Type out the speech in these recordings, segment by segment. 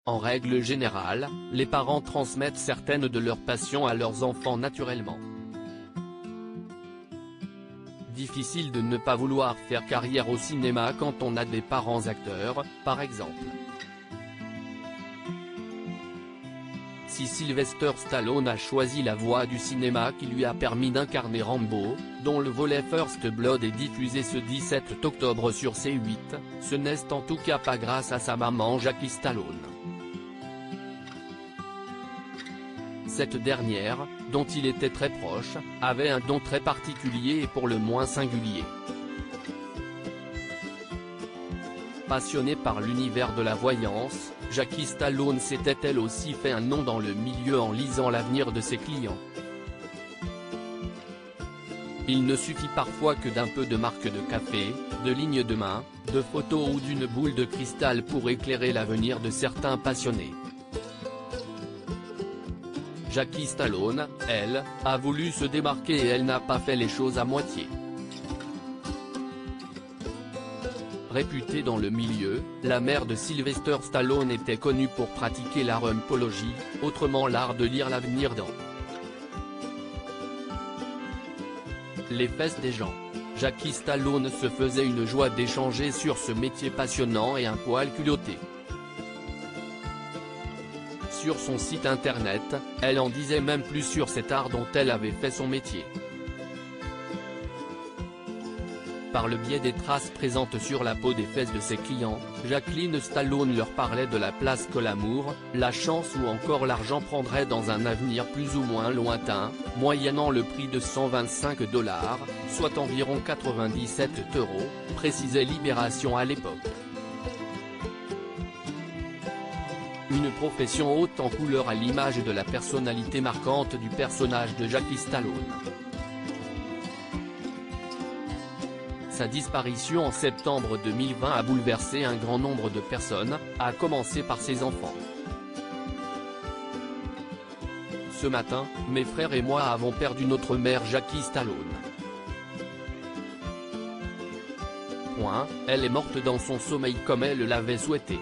En règle générale, les parents transmettent certaines de leurs passions à leurs enfants naturellement. Difficile de ne pas vouloir faire carrière au cinéma quand on a des parents acteurs, par exemple. Si Sylvester Stallone a choisi la voie du cinéma qui lui a permis d'incarner Rambo, dont le volet First Blood est diffusé ce 17 octobre sur C8, ce n'est en tout cas pas grâce à sa maman Jackie Stallone. Cette dernière, dont il était très proche, avait un don très particulier et pour le moins singulier. Passionnée par l'univers de la voyance, Jackie Stallone s'était elle aussi fait un nom dans le milieu en lisant l'avenir de ses clients. Il ne suffit parfois que d'un peu de marque de café, de lignes de main, de photos ou d'une boule de cristal pour éclairer l'avenir de certains passionnés. Jackie Stallone, elle, a voulu se démarquer et elle n'a pas fait les choses à moitié. Réputée dans le milieu, la mère de Sylvester Stallone était connue pour pratiquer la rumpologie, autrement l'art de lire l'avenir dans les fesses des gens. Jackie Stallone se faisait une joie d'échanger sur ce métier passionnant et un poil culotté. Sur son site internet, elle en disait même plus sur cet art dont elle avait fait son métier. Par le biais des traces présentes sur la peau des fesses de ses clients, Jacqueline Stallone leur parlait de la place que l'amour, la chance ou encore l'argent prendraient dans un avenir plus ou moins lointain, moyennant le prix de 125 $, soit environ 97 €, précisait Libération à l'époque. Une profession haute en couleur à l'image de la personnalité marquante du personnage de Jackie Stallone. Sa disparition en septembre 2020 a bouleversé un grand nombre de personnes, à commencer par ses enfants. Ce matin, mes frères et moi avons perdu notre mère Jackie Stallone. Elle est morte dans son sommeil comme elle l'avait souhaité.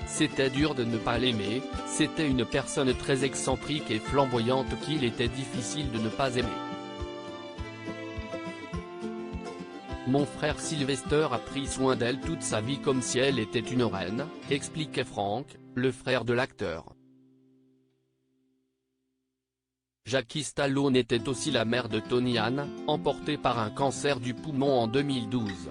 C'était dur de ne pas l'aimer, c'était une personne très excentrique et flamboyante qu'il était difficile de ne pas aimer. Mon frère Sylvester a pris soin d'elle toute sa vie comme si elle était une reine, expliquait Frank, le frère de l'acteur. Jackie Stallone était aussi la mère de Tony Ann, emportée par un cancer du poumon en 2012.